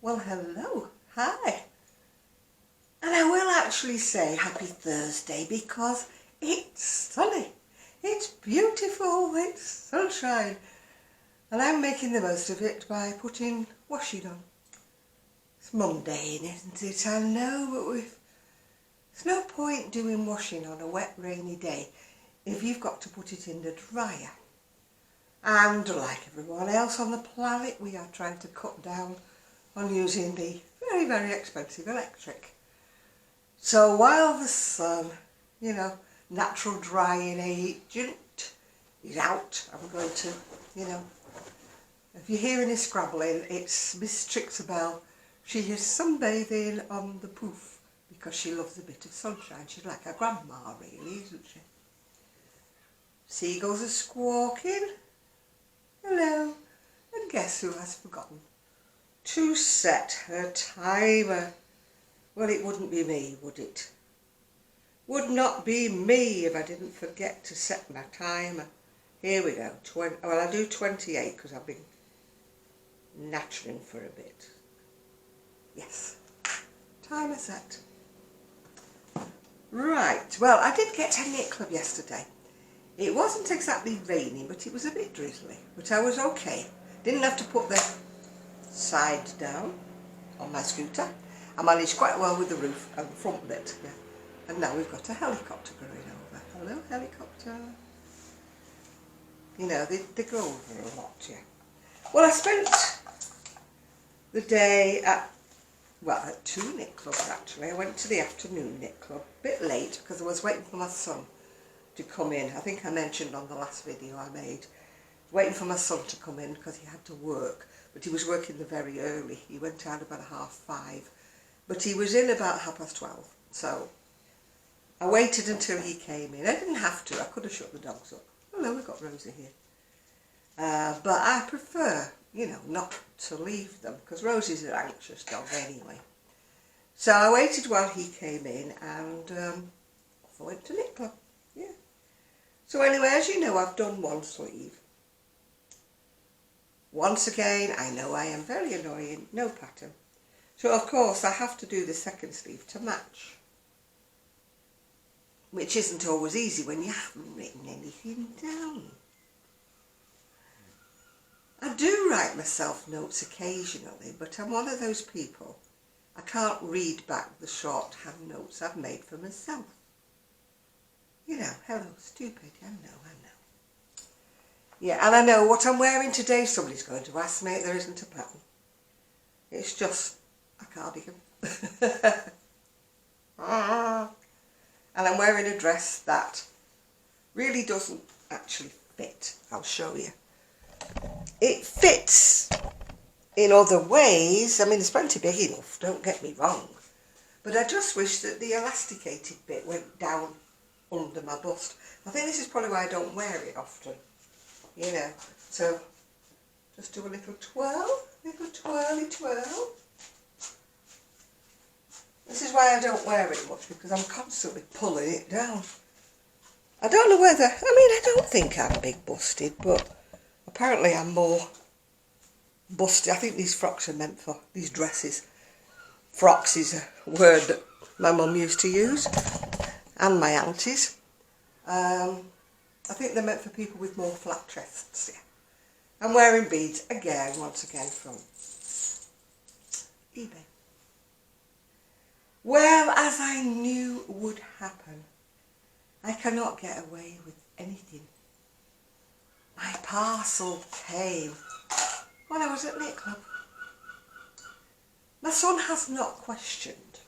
Well, hello, hi. And I will actually say happy Thursday because it's sunny, it's beautiful, it's sunshine. And I'm making the most of it by putting washing on. It's mundane, isn't it? I know, but there's no point doing washing on a wet, rainy day if you've got to put it in the dryer. And like everyone else on the planet, we are trying to cut down on using the very, very expensive electric. So while the sun, natural drying agent is out, I'm going to, if you're hearing any scrabbling, it's Miss Trixabelle. She is sunbathing on the poof because she loves a bit of sunshine. She's like a grandma, really, isn't she? Seagulls are squawking. Hello. And guess who has forgotten to set her timer? Well, it wouldn't be me, would it? Would not be me if I didn't forget to set my timer. Here we go. Well, I do 28 because I've been nattering for a bit. Yes. Timer set. Right. Well, I did get a knit club yesterday. It wasn't exactly raining, but it was a bit drizzly. But I was okay. Didn't have to put the side down on my scooter. I managed quite well with the roof and the front bit. Yeah. And now we've got a helicopter going over. Hello, helicopter. You know, they go over a lot, yeah. Well, I spent the day at two knit clubs actually. I went to the afternoon knit club, a bit late because I was waiting for my son to come in. I think I mentioned on the last video I made, waiting for my son to come in because he had to work, but he was working very early. He went out about 5:30, but he was in about 12:30. So I waited until he came in. I didn't have to. I could have shut the dogs up. Hello, we've got Rosie here. But I prefer, not to leave them because Rosie's an anxious dog anyway. So I waited while he came in and off I went to knit club. Yeah. So anyway, as you know, I've done one sleeve. Once again, I know I am very annoying, no pattern. So of course I have to do the second sleeve to match. Which isn't always easy when you haven't written anything down. I do write myself notes occasionally, but I'm one of those people. I can't read back the shorthand notes I've made for myself. Hello, stupid, I know. Yeah, and I know what I'm wearing today, somebody's going to ask me, there isn't a pattern. It's just a cardigan. And I'm wearing a dress that really doesn't actually fit. I'll show you. It fits in other ways. I mean, it's plenty big enough, don't get me wrong. But I just wish that the elasticated bit went down under my bust. I think this is probably why I don't wear it often. So just do a little twirl, little twirly twirl. This is why I don't wear it much, because I'm constantly pulling it down. I don't know whether, I don't think I'm big busted, but apparently I'm more busted. I think these frocks are meant for, these dresses. Frocks is a word that my mum used to use, and my aunties. I think they're meant for people with more flat chests. Yeah. I'm wearing beads again, once again from eBay. Well, as I knew would happen, I cannot get away with anything. My parcel came when I was at knit club. My son has not questioned,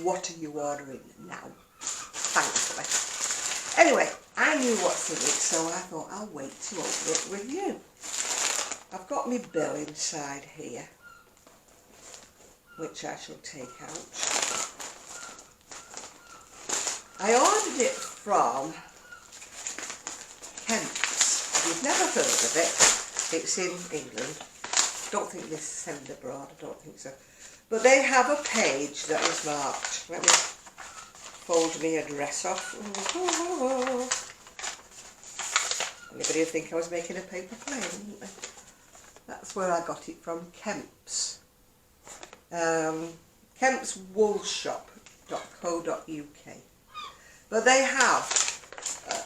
what are you ordering now? Thankfully. Anyway, I knew what's in it, so I thought I'll wait to open it with you. I've got my bill inside here, which I shall take out. I ordered it from Kemp's. If you've never heard of it, it's in England. Don't think this is sent abroad, I don't think so. But they have a page that is marked. Let me fold my address off. Anybody would think I was making a paper plane, wouldn't they? That's where I got it from, Kemp's. kempswoolshop.co.uk. But they have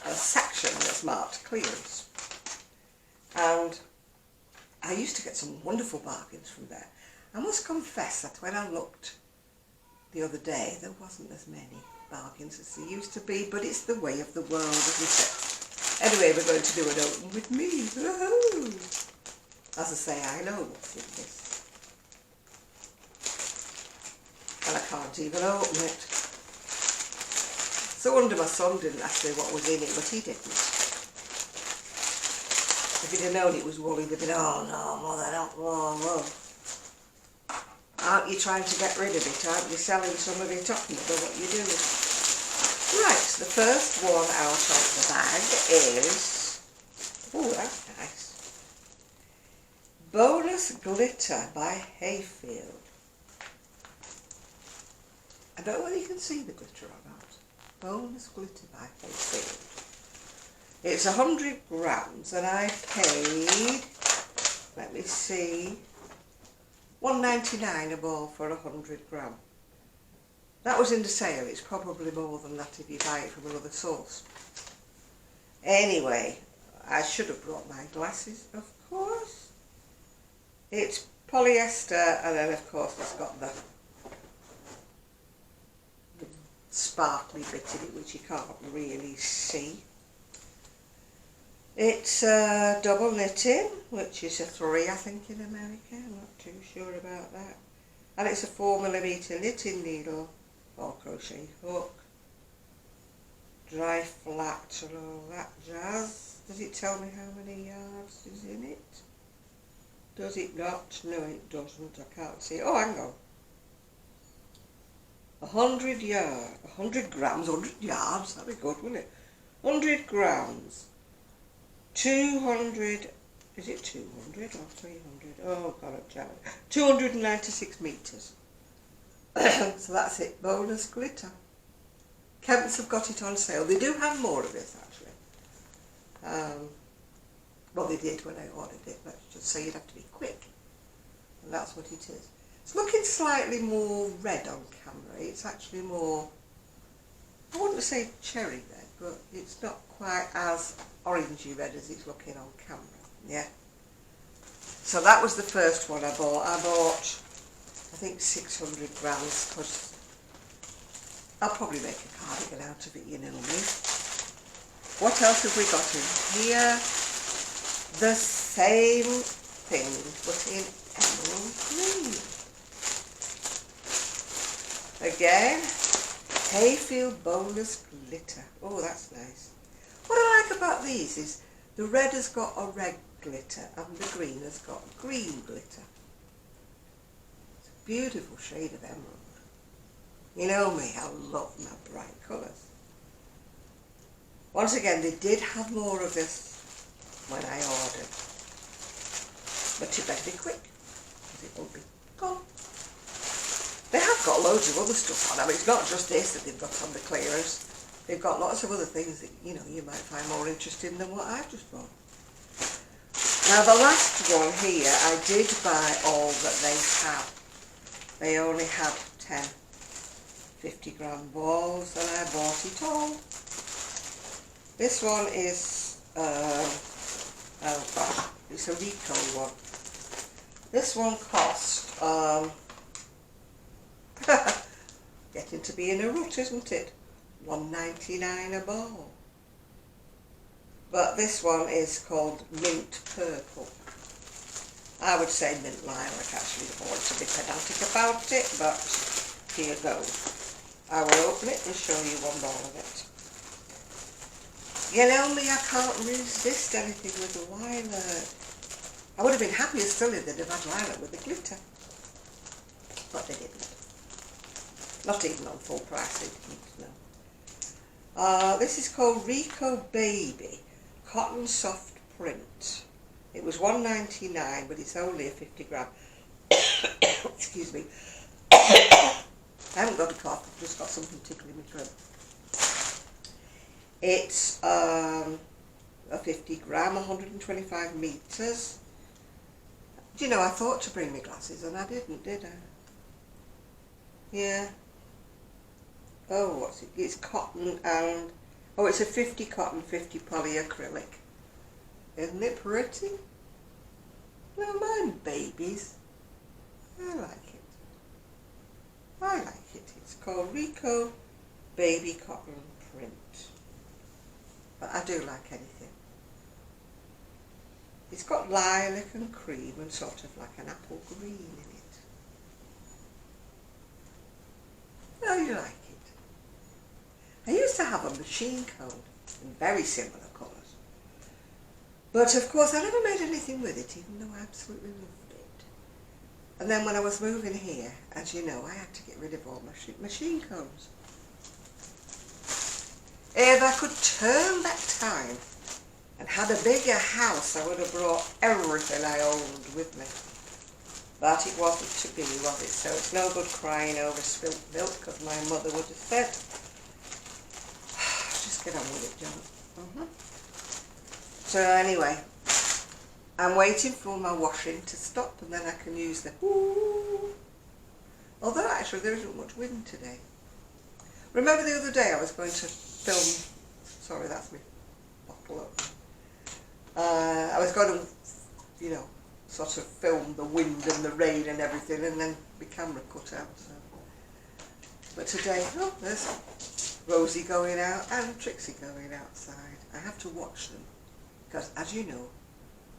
a section that's marked clearance, and I used to get some wonderful bargains from there. I must confess that when I looked the other day, there wasn't as many bargains as there used to be, but it's the way of the world, isn't it? Anyway, we're going to do an open with me. Woohoo! As I say, I know what's in this, and I can't even open it. So wonder my son didn't ask me what was in it, but he didn't. If he'd have known it was wool, he'd have been, oh no, mother, not wool. Aren't you trying to get rid of it? Aren't you selling some of it off? You know what you're doing. Right, the first one out of the bag is, oh, that's nice. Bonus Glitter by Hayfield. I don't know whether you can see the glitter or not. Bonus Glitter by Hayfield. It's 100 grams and I paid, let me see, £1.99 a ball for 100 gram. That was in the sale. It's probably more than that if you buy it from another source. Anyway, I should have brought my glasses, of course. It's polyester, and then of course it's got the sparkly bit in it which you can't really see. It's double knitting, which is a 3 I think in America, I'm not too sure about that. And it's a 4mm knitting needle or crochet hook, dry flat and all that jazz. Does it tell me how many yards is in it? Does it not? No, it doesn't. I can't see. Oh, hang on. 100 grams, 100 yards, that'd be good, wouldn't it? 100 grams, 200, is it 200 or 300? Oh, God, I'm jealous. 296 metres. So that's it, bonus glitter. Kemp's have got it on sale. They do have more of this, actually. Well, they did when I ordered it, let's just say you'd have to be quick. And that's what it is. It's looking slightly more red on camera. It's actually more, I wouldn't say cherry red, but it's not quite as orangey red as it's looking on camera. Yeah. So that was the first one I bought. I bought, I think 600 grams, because I'll probably make a cardigan out of it, you know me. What else have we got in here? The same thing, but in emerald green. Again, Hayfield bonus glitter. Oh, that's nice. What I like about these is the red has got a red glitter and the green has got green glitter. It's a beautiful shade of emerald. You know me, I love my bright colours. Once again, they did have more of this when I ordered. But you better be quick, because it won't be gone. They have got loads of other stuff on. I mean, it's not just this that they've got on the clearance. They've got lots of other things that, you know, you might find more interesting than what I've just bought. Now, the last one here, I did buy all that they had. They only had 10 50-gram balls, and I bought it all. This one is, oh gosh, it's a Rico one. This one cost, getting to be in a rut, isn't it? £1.99 a ball. But this one is called Mint Purple. I would say Mint Lilac, actually, if I want to be pedantic about it, but here goes. I will open it and show you one ball of it. You know me, I can't resist anything with the lilac. I would have been happier still if they'd have had lilac with the glitter. But they didn't. Not even on full price, they didn't, no. This is called Rico Baby Cotton Soft Print. It was £1.99, but it's only a 50-gram. Excuse me. I haven't got a cough, I've just got something tickling my throat. It's a 50-gram, 125 metres. Do you know, I thought to bring my glasses and I didn't, did I? Yeah. Oh, what's it? It's cotton and... Oh, it's a 50 cotton, 50 polyacrylic. Isn't it pretty? No, mine babies. I like it. I like it. It's called Rico Baby Cotton Print. But I do like anything. It's got lilac and cream and sort of like an apple green in it. Oh, you like it? I used to have a machine comb in very similar colours. But of course I never made anything with it, even though I absolutely loved it. And then when I was moving here, as you know, I had to get rid of all my machine combs. If I could turn back time and had a bigger house, I would have brought everything I owned with me. But it wasn't to be, was it? So it's no good crying over spilt milk, because my mother would have said, just get on with it, John. So anyway, I'm waiting for my washing to stop and then I can use the whoo. Although actually there isn't much wind today. Remember the other day I was going to film, sorry that's me bottle up. I was going to, you know, sort of film the wind and the rain and everything, and then the camera cut out. So. But today, oh, there's Rosie going out and Trixie going outside. I have to watch them because, as you know,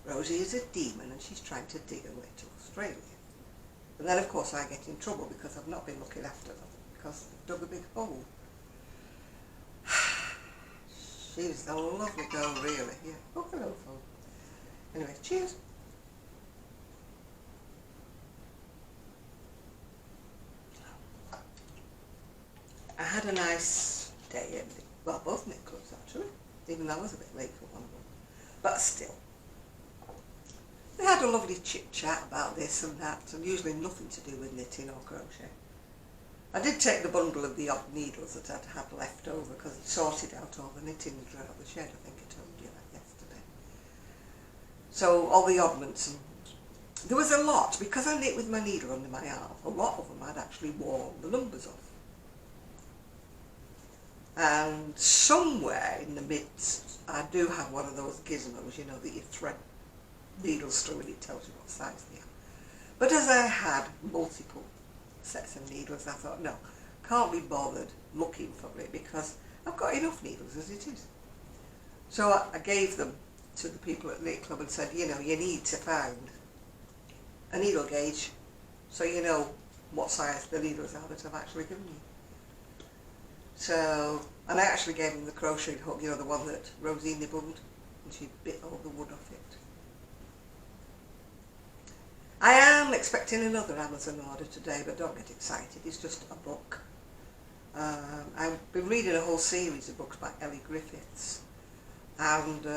Rosie is a demon and she's trying to dig her way to Australia. And then, of course, I get in trouble because I've not been looking after them because they've dug a big hole. She's a lovely girl, really. Yeah. Oh, hello, phone. Anyway, cheers. I had a nice day at, well, both knit clubs actually, even though I was a bit late for one of them. But still, we had a lovely chit chat about this and that, and usually nothing to do with knitting or crochet. I did take the bundle of the odd needles that I'd had left over because I'd sorted out all the knitting throughout the shed. I think I told you that yesterday. So all the oddments, and there was a lot, because I knit with my needle under my arm, a lot of them I'd actually worn the numbers off. And somewhere in the midst, I do have one of those gizmos, you know, that you thread needles through and it tells you what size they are. But as I had multiple sets of needles, I thought, no, can't be bothered looking for it because I've got enough needles as it is. So I gave them to the people at the knit club and said, you know, you need to find a needle gauge so you know what size the needles are that I've actually given you. So, and I actually gave them the crochet hook, you know, the one that Rosie nibbled, and she bit all the wood off it. I am expecting another Amazon order today, but don't get excited, it's just a book. I've been reading a whole series of books by Ellie Griffiths, and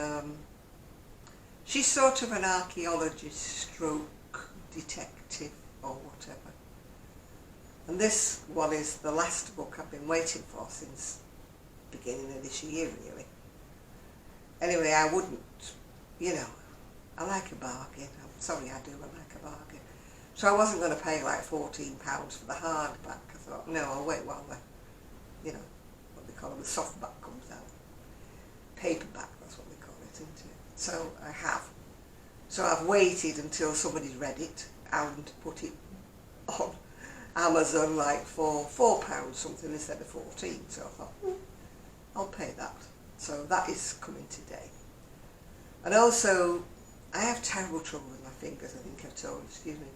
she's sort of an archaeologist stroke detective or whatever. And this one is the last book I've been waiting for since the beginning of this year, really. Anyway, I wouldn't, you know, I like a bargain. I'm sorry, I do, I like a bargain. So I wasn't going to pay like £14 for the hardback. I thought, no, I'll wait while the, you know, what they call them, the softback comes out. Paperback, that's what they call it, isn't it? So I have. So I've waited until somebody's read it and put it on Amazon like for £4 something instead of 14. So I thought, I'll pay that. So that is coming today. And also, I have terrible trouble with my fingers, I think I've told you, excuse me.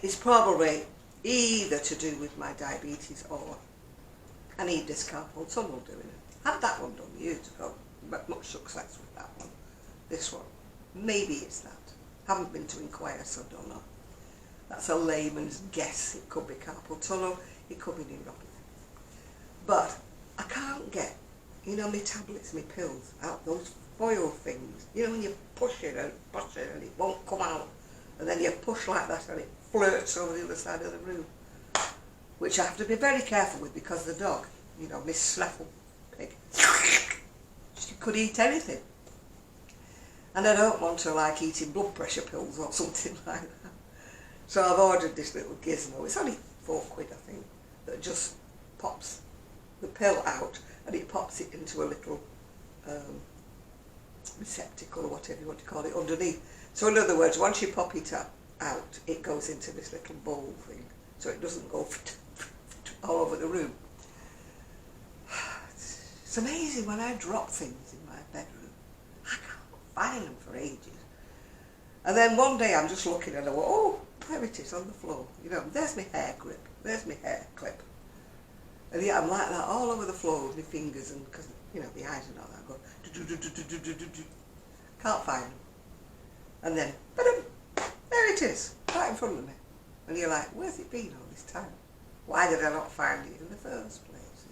It's probably either to do with my diabetes or I need this carpal tunnel doing it. Had that one done years ago, but much success with that one. This one, maybe it's that. Haven't been to inquire, so don't know. That's a layman's guess. It could be carpal tunnel, it could be neuropathy. But I can't get, you know, my tablets, my pills, out those foil things. You know, when you push it and it won't come out. And then you push like that and it flirts over the other side of the room. Which I have to be very careful with because the dog, you know, Miss Snaffle Pig, she could eat anything. And I don't want her like eating blood pressure pills or something like that. So I've ordered this little gizmo. It's only £4, I think, that just pops the pill out and it pops it into a little receptacle or whatever you want to call it underneath. So in other words, once you pop it out, it goes into this little bowl thing, so it doesn't go all over the room. It's amazing when I drop things in my bedroom. I can't find them for ages. And then one day I'm just looking and I go, oh, there it is on the floor. You know, there's my hair grip, there's my hair clip. And yeah, I'm like that all over the floor with my fingers, and because, you know, the eyes and all that, I go, can't find them. And then, there it is, right in front of me. And you're like, where's it been all this time? Why did I not find it in the first place?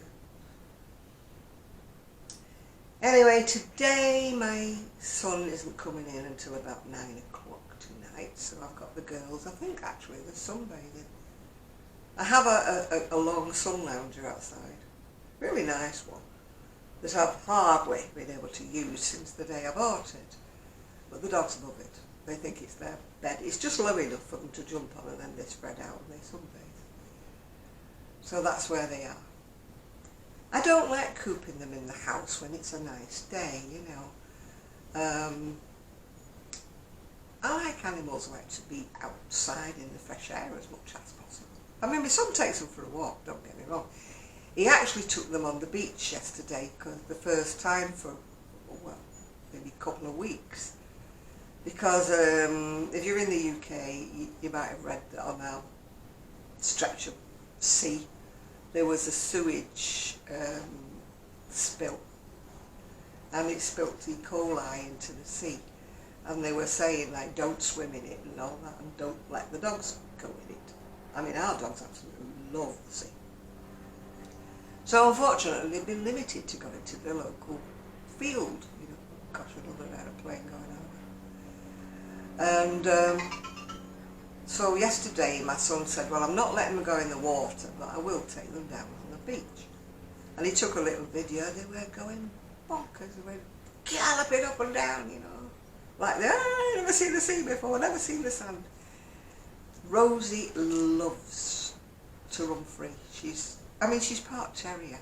Yeah. Anyway, today my son isn't coming in until about 9 o'clock tonight, so I've got the girls, I think actually they're sunbathing. I have a long sun lounger outside, really nice one, that I've hardly been able to use since the day I bought it. But the dogs love it. They think it's their bed. It's just low enough for them to jump on, and then they spread out and they sunbathe. So that's where they are. I don't like cooping them in the house when it's a nice day, you know. I like animals like to be outside in the fresh air as much as possible. I mean, my son takes them for a walk, don't get me wrong. He actually took them on the beach yesterday, because the first time for, well, maybe a couple of weeks. Because if you're in the UK, you might have read that on our stretch of sea, there was a sewage spill, and it spilt E. coli into the sea. And they were saying, like, don't swim in it and all that, and don't let the dogs go in it. I mean, our dogs absolutely love the sea. So unfortunately, they've been limited to going to the local field. You know, gosh, another aeroplane going over. And so yesterday my son said, well, I'm not letting them go in the water, but I will take them down on the beach. And he took a little video. They were going bonkers. They were galloping up and down, you know. Like, I've never seen the sea before, never seen the sand. Rosie loves to run free. She's part terrier,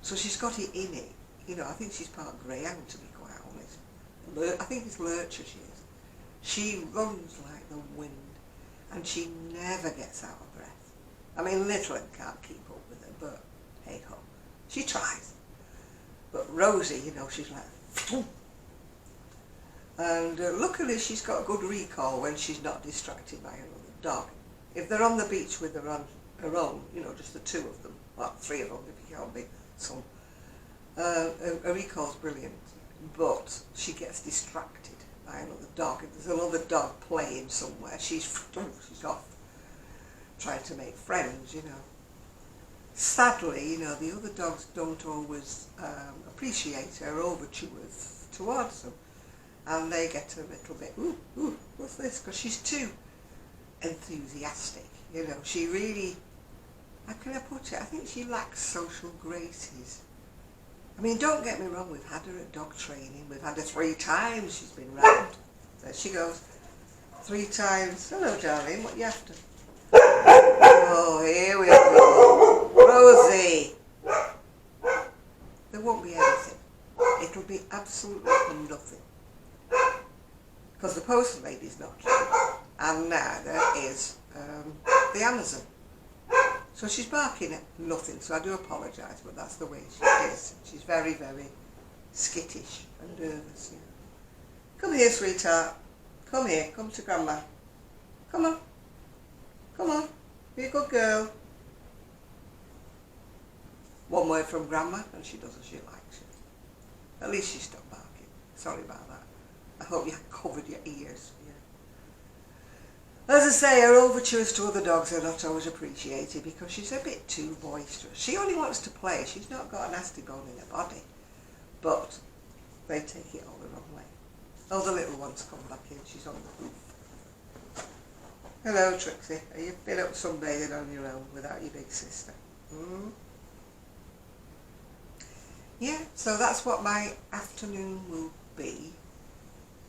so she's got it in it. You know, I think she's part greyhound, to be quite honest. I think it's lurcher she is. She runs like the wind, and she never gets out of breath. I mean, literally can't keep up with her, but hey ho, she tries. But Rosie, you know, she's like, phew. And luckily she's got a good recall when she's not distracted by another dog. If they're on the beach with her own, you know, just the two of them, well, three of them if you count me, son, her recall's brilliant, but she gets distracted by another dog. If there's another dog playing somewhere, she's off trying to make friends, you know. Sadly, you know, the other dogs don't always appreciate her overtures towards them. And they get a little bit, ooh, what's this? Because she's too enthusiastic, you know. She really, how can I put it? I think she lacks social graces. I mean, don't get me wrong, we've had her at dog training. We've had her 3 times she's been round. There she goes. 3 times. Hello, darling, what you after? Oh, here we go. Rosie. There won't be anything. It'll be absolutely nothing. Because the postal lady's not here, and now there is the Amazon. So she's barking at nothing, so I do apologise, but that's the way she is. She's very, very skittish and nervous. You know. Come here, sweetheart. Come here, come to Grandma. Come on. Come on. Be a good girl. One word from Grandma, and she does as she likes. At least she stopped barking. Sorry about that. I hope you covered your ears. Yeah. As I say, her overtures to other dogs are not always appreciated because she's a bit too boisterous. She only wants to play. She's not got a nasty bone in her body. But they take it all the wrong way. Oh, the little one's come back in. She's on the roof. Hello, Trixie. Have you been up sunbathing on your own without your big sister? Yeah, so that's what my afternoon will be.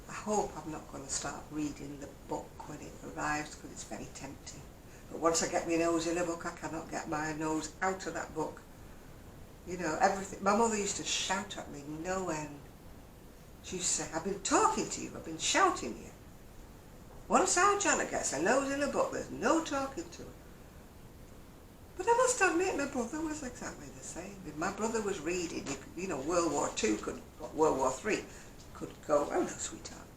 I hope I'm not going to start reading the book when it arrives because it's very tempting. But once I get my nose in a book, I cannot get my nose out of that book. You know, everything. My mother used to shout at me no end. She used to say, I've been talking to you, I've been shouting at you. Once our Janet gets her nose in a book, there's no talking to her. But I must admit, my brother was exactly the same. If my brother was reading, you know, World War II, World War III could go, oh no, sweetheart,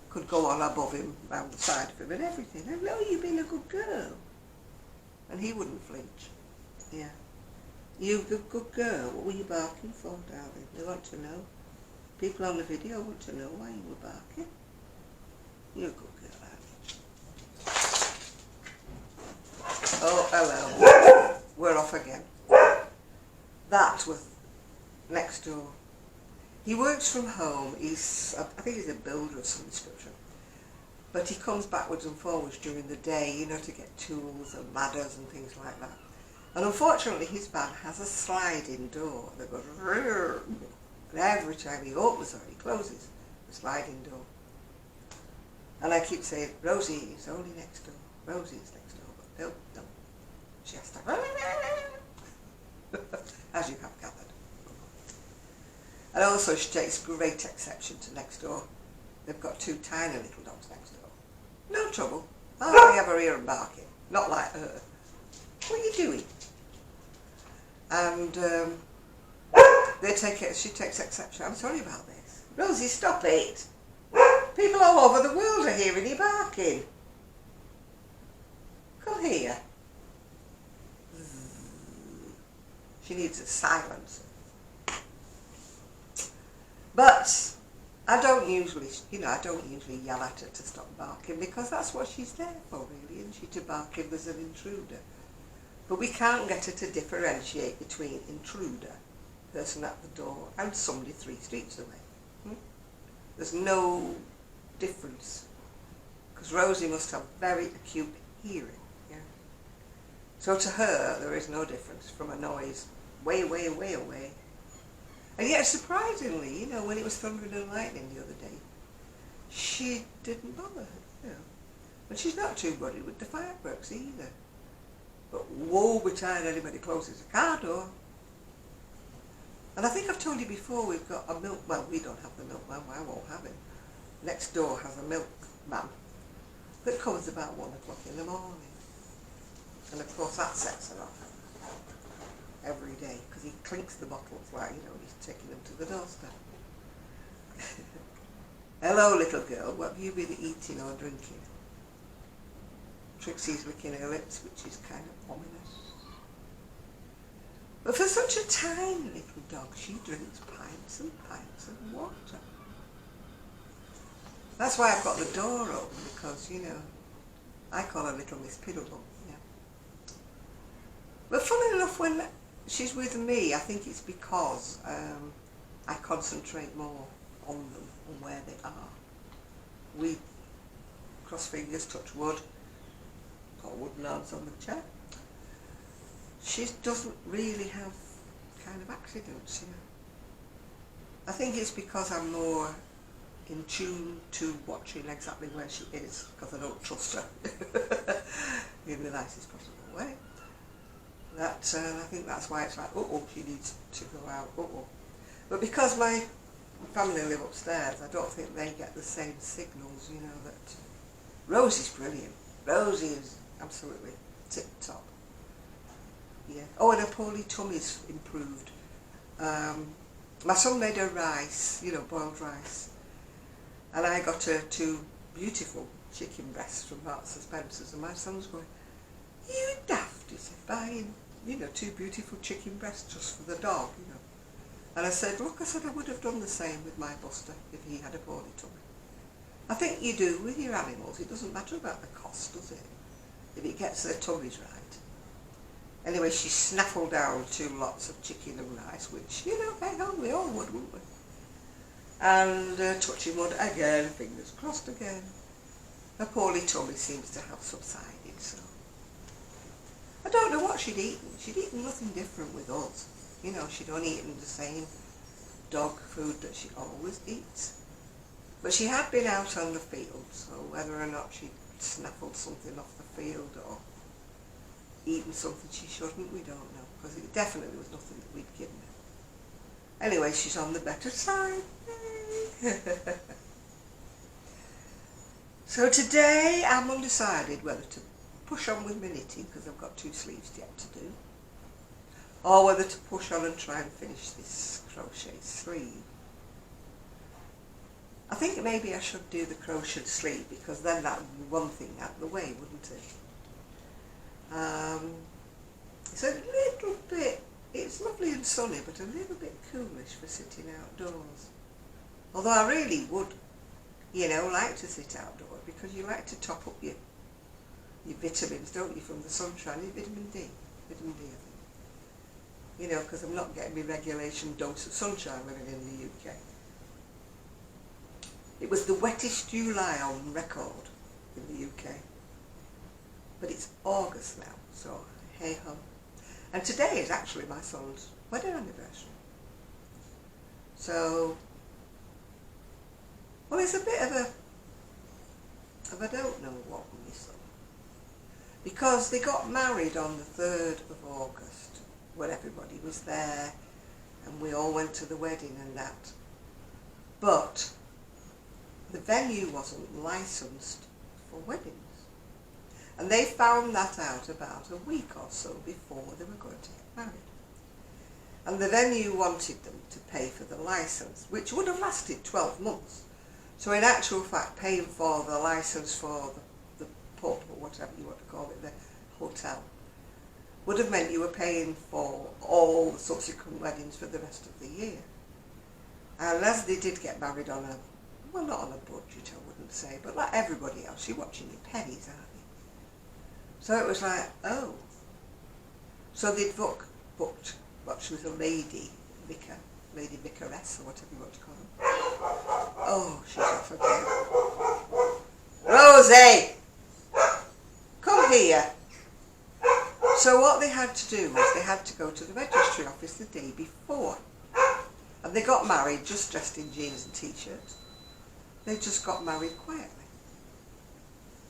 could go on above him, round the side of him and everything. I know you've been a good girl. And he wouldn't flinch. Yeah. You good girl, what were you barking for, darling? They want to know. People on the video want to know why you were barking. You're a good girl, aren't you? Oh, hello. We're off again. That was next door. He works from home. I think he's a builder of some description. But he comes backwards and forwards during the day, you know, to get tools and ladders and things like that. And unfortunately his van has a sliding door that goes rrrr, and every time he opens or he closes the sliding door. And I keep saying, Rosie is only next door. Rosie is next door. But no. She has to as you have gathered. And also she takes great exception to next door. They've got 2 tiny little dogs next door. No trouble. Hardly ever hear them barking. Not like her. What are you doing? And she takes exception. I'm sorry about this. Rosie, stop it. People all over the world are hearing you barking. Come here. She needs a silence. But I don't usually yell at her to stop barking because that's what she's there for, really, isn't she? To bark if there's an intruder. But we can't get her to differentiate between intruder, person at the door, and somebody 3 streets away. There's no difference. Because Rosie must have very acute hearing. Yeah? So to her, there is no difference from a noise way, way, way away. And yet, surprisingly, you know, when it was thundering and lightning the other day, she didn't bother, you know. And she's not too worried with the fireworks either. But woe betide anybody closes a car door. And I think I've told you before, we've got a well, we don't have the milkman, I won't have him. Next door has a milkman that comes about 1 o'clock in the morning. And of course that sets her off every day, because he clinks the bottles like, you know, he's taking them to the doorstep. Hello, little girl, what have you been eating or drinking? Trixie's licking her lips, which is kind of ominous. But for such a tiny little dog, she drinks pints and pints of water. That's why I've got the door open, because, you know, I call her Little Miss Piddlebum. Yeah. But funnily enough, when she's with me, I think it's because I concentrate more on them and where they are. We cross fingers, touch wood, got wooden arms on the chair. She doesn't really have kind of accidents, you know. I think it's because I'm more in tune to watching exactly where she is, because I don't trust her in the nicest possible way. I think that's why it's like, she needs to go out, But because my family live upstairs, I don't think they get the same signals, you know, that Rosie's brilliant. Rosie is absolutely tip-top. Yeah. Oh, and her poorly tummy's improved. My son made her rice, you know, boiled rice. And I got her 2 beautiful chicken breasts from Marks and Spencer's, and my son's going, you daft, he said, buying, you know, 2 beautiful chicken breasts just for the dog, you know. And I said, look, I would have done the same with my Buster if he had a poorly tummy. I think you do with your animals. It doesn't matter about the cost, does it? If it gets their tummies right. Anyway, she snaffled down 2 lots of chicken and rice, which, you know, hey ho, we all would, wouldn't we? And touching wood again, fingers crossed again. Her poorly tummy seems to have subsided, so. I don't know what she'd eaten. She'd eaten nothing different with us. You know, she'd only eaten the same dog food that she always eats. But she had been out on the field, so whether or not she'd snaffled something off the field or eaten something she shouldn't, we don't know, because it definitely was nothing that we'd given her. Anyway, she's on the better side. So today I'm undecided whether to push on with my knitting, because I've got 2 sleeves yet to do, or whether to push on and try and finish this crochet sleeve. I think maybe I should do the crochet sleeve, because then that would be one thing out of the way, wouldn't it? It's a little bit, it's lovely and sunny, but a little bit coolish for sitting outdoors. Although I really would, you know, like to sit outdoors, because you like to top up your vitamins, don't you, from the sunshine, your vitamin D, I think. You know, because I'm not getting my regulation dose of sunshine living in the UK. It was the wettest July on record in the UK. But it's August now, so hey ho. And today is actually my son's wedding anniversary. So, well, it's a bit of I don't know what with my son. Because they got married on the 3rd of August, when everybody was there, and we all went to the wedding and that. But the venue wasn't licensed for weddings. And they found that out about a week or so before they were going to get married. And the venue wanted them to pay for the license, which would have lasted 12 months. So in actual fact, paying for the license for the pub, or whatever you want to call it, the hotel, would have meant you were paying for all the subsequent weddings for the rest of the year. And as they did get married on a, well, not on a budget, I wouldn't say, but like everybody else, you're watching your pennies, aren't you? So it was like, oh. So they'd booked, well, she was a lady vicaress, or whatever you want to call her. Oh, she's off again. Rosie! Come here. So what they had to do was they had to go to the registry office the day before. And they got married just dressed in jeans and t-shirts. They just got married quietly.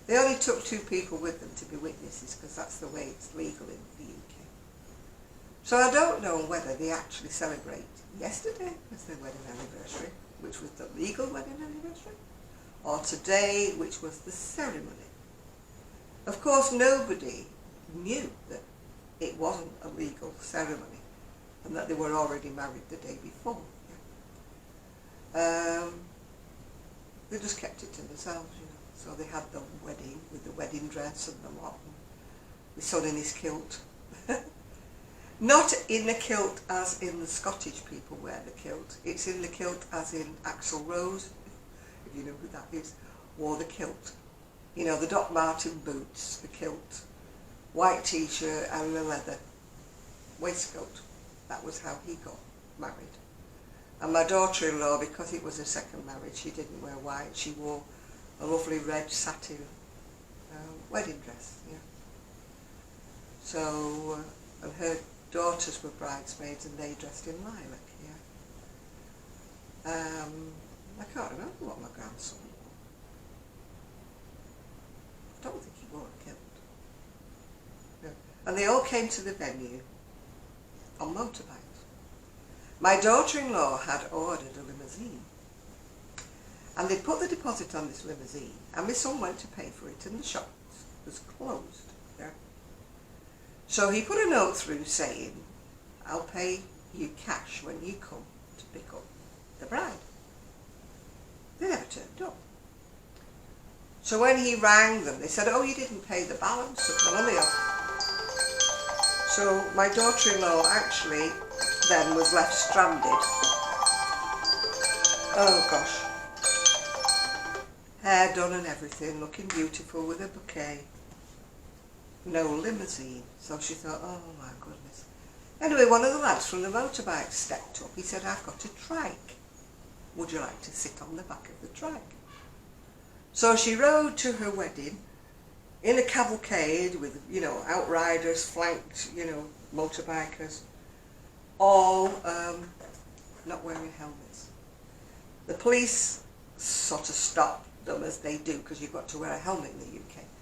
They only took 2 people with them to be witnesses, because that's the way it's legal in the UK. So I don't know whether they actually celebrate yesterday as their wedding anniversary, which was the legal wedding anniversary, or today, which was the ceremony. Of course, nobody knew that it wasn't a legal ceremony and that they were already married the day before. They just kept it to themselves, you know. So they had the wedding with the wedding dress and the lot, and my son in his kilt. Not in the kilt as in the Scottish people wear the kilt. It's in the kilt as in Axl Rose, if you know who that is, wore the kilt. You know, the Doc Martin boots, the kilt, white t-shirt and the leather waistcoat. That was how he got married. And my daughter-in-law, because it was her second marriage, she didn't wear white. She wore a lovely red satin wedding dress. Yeah. So, and her daughters were bridesmaids, and they dressed in lilac. Yeah. I can't remember what my grandson wore. I don't think he wore a kilt. No. And they all came to the venue on motorbikes. My daughter-in-law had ordered a limousine, and they'd put the deposit on this limousine, and my son went to pay for it, and the shop was closed. Yeah? So he put a note through saying, I'll pay you cash when you come to pick up the bride. They never turned up. So when he rang them, they said, oh, you didn't pay the balance of the money off. So my daughter-in-law actually then was left stranded. Oh gosh. Hair done and everything, looking beautiful with a bouquet. No limousine. So she thought, oh my goodness. Anyway, one of the lads from the motorbike stepped up. He said, I've got a trike. Would you like to sit on the back of the trike? So she rode to her wedding in a cavalcade with, you know, outriders, flanked, you know, motorbikers, all not wearing helmets. The police sort of stopped them as they do because you've got to wear a helmet in the UK.